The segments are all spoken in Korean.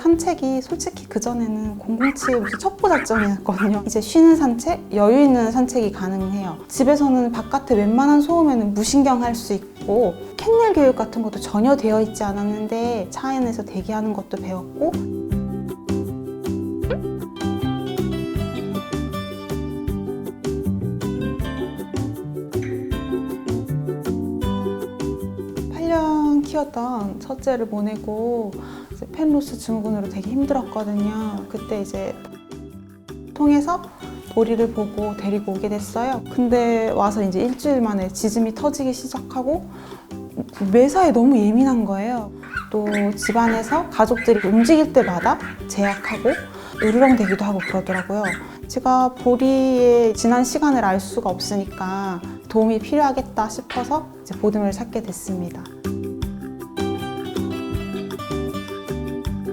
산책이 솔직히 그전에는 007 무슨 첩보 작전이었거든요. 이제 쉬는 산책, 여유 있는 산책이 가능해요. 집에서는 바깥에 웬만한 소음에는 무신경할 수 있고 캔넬 교육 같은 것도 전혀 되어 있지 않았는데 차 안에서 대기하는 것도 배웠고 키웠던 첫째를 보내고 이제 펜로스 증후군으로 되게 힘들었거든요. 그때 이제 통해서 보리를 보고 데리고 오게 됐어요. 근데 와서 이제 일주일 만에 지짐이 터지기 시작하고 매사에 너무 예민한 거예요. 또 집안에서 가족들이 움직일 때마다 제약하고 으르렁대기도 하고 그러더라고요. 제가 보리의 지난 시간을 알 수가 없으니까 도움이 필요하겠다 싶어서 이제 보듬을 찾게 됐습니다.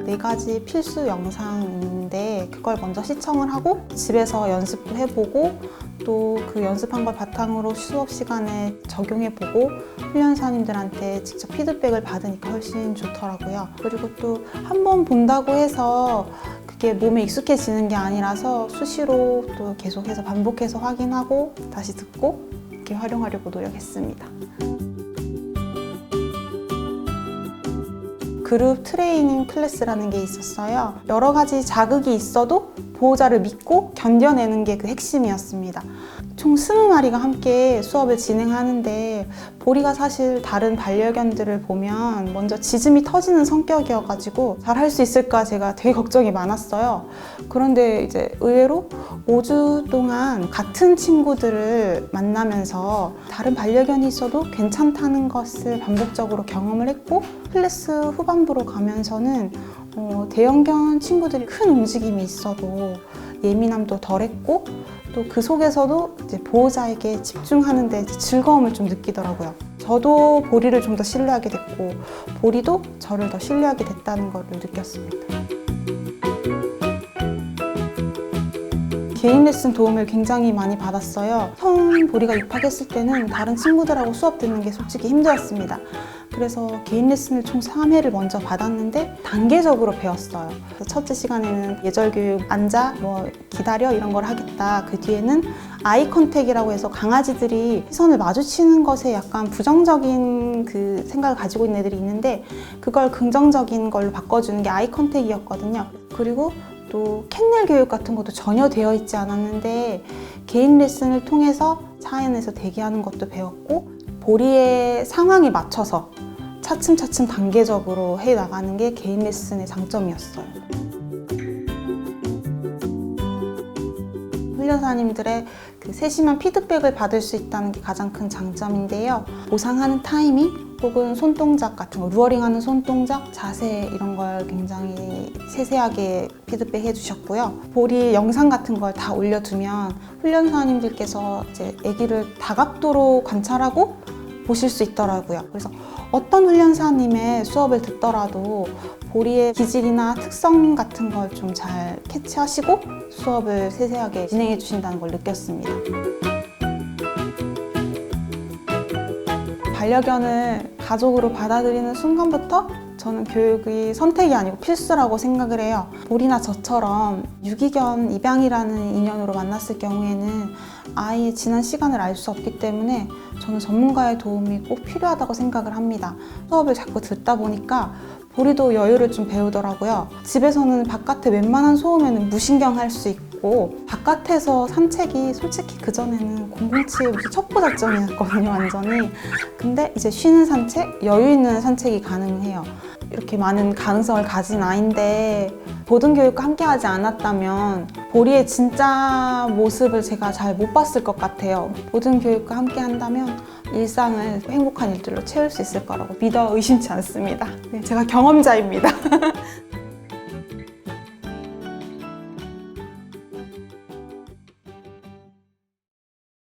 4가지 필수 영상인데 그걸 먼저 시청을 하고 집에서 연습도 해보고 또 그 연습한 걸 바탕으로 수업 시간에 적용해보고 훈련사님들한테 직접 피드백을 받으니까 훨씬 좋더라고요. 그리고 또 한 번 본다고 해서 그게 몸에 익숙해지는 게 아니라서 수시로 또 계속해서 반복해서 확인하고 다시 듣고 이렇게 활용하려고 노력했습니다. 그룹 트레이닝 클래스라는 게 있었어요. 여러 가지 자극이 있어도 보호자를 믿고 견뎌내는 게 그 핵심이었습니다. 총 20마리가 함께 수업을 진행하는데 보리가 사실 다른 반려견들을 보면 먼저 짖음이 터지는 성격이어가지고 잘 할 수 있을까 제가 되게 걱정이 많았어요. 그런데 이제 의외로 5주 동안 같은 친구들을 만나면서 다른 반려견이 있어도 괜찮다는 것을 반복적으로 경험을 했고 클래스 후반부로 가면서는 대형견 친구들이 큰 움직임이 있어도 예민함도 덜했고 또 그 속에서도 이제 보호자에게 집중하는 데 즐거움을 좀 느끼더라고요. 저도 보리를 좀 더 신뢰하게 됐고 보리도 저를 더 신뢰하게 됐다는 걸 느꼈습니다. 개인 레슨 도움을 굉장히 많이 받았어요. 처음 보리가 입학했을 때는 다른 친구들하고 수업 듣는 게 솔직히 힘들었습니다. 그래서 개인 레슨을 총 3회를 먼저 받았는데 단계적으로 배웠어요. 그래서 첫째 시간에는 예절교육, 앉아, 기다려 이런 걸 하겠다. 그 뒤에는 아이 컨택이라고 해서 강아지들이 시선을 마주치는 것에 약간 부정적인 그 생각을 가지고 있는 애들이 있는데 그걸 긍정적인 걸로 바꿔주는 게 아이 컨택이었거든요. 그리고 또 캔넬 교육 같은 것도 전혀 되어 있지 않았는데 개인 레슨을 통해서 차 안에서 대기하는 것도 배웠고 보리의 상황에 맞춰서 차츰차츰 단계적으로 해나가는 게 개인 레슨의 장점이었어요. 훈련사님들의 그 세심한 피드백을 받을 수 있다는 게 가장 큰 장점인데요. 보상하는 타이밍 혹은 손동작 같은 거, 루어링하는 손동작, 자세 이런 걸 굉장히 세세하게 피드백해 주셨고요. 보리 영상 같은 걸 다 올려두면 훈련사님들께서 이제 아기를 다각도로 관찰하고 보실 수 있더라고요. 그래서 어떤 훈련사님의 수업을 듣더라도 보리의 기질이나 특성 같은 걸 좀 잘 캐치하시고 수업을 세세하게 진행해 주신다는 걸 느꼈습니다. 반려견을 가족으로 받아들이는 순간부터 저는 교육이 선택이 아니고 필수라고 생각을 해요. 보리나 저처럼 유기견 입양이라는 인연으로 만났을 경우에는 아이의 지난 시간을 알 수 없기 때문에 저는 전문가의 도움이 꼭 필요하다고 생각을 합니다. 수업을 자꾸 듣다 보니까 보리도 여유를 좀 배우더라고요. 집에서는 바깥에 웬만한 소음에는 무신경할 수 있고 바깥에서 산책이 솔직히 그전에는 007 무슨 첩보 작전이었거든요, 완전히. 근데 이제 쉬는 산책, 여유 있는 산책이 가능해요. 이렇게 많은 가능성을 가진 아이인데 보든교육과 함께 하지 않았다면 보리의 진짜 모습을 제가 잘 못 봤을 것 같아요. 보든교육과 함께 한다면 일상을 행복한 일들로 채울 수 있을 거라고 믿어 의심치 않습니다. 제가 경험자입니다.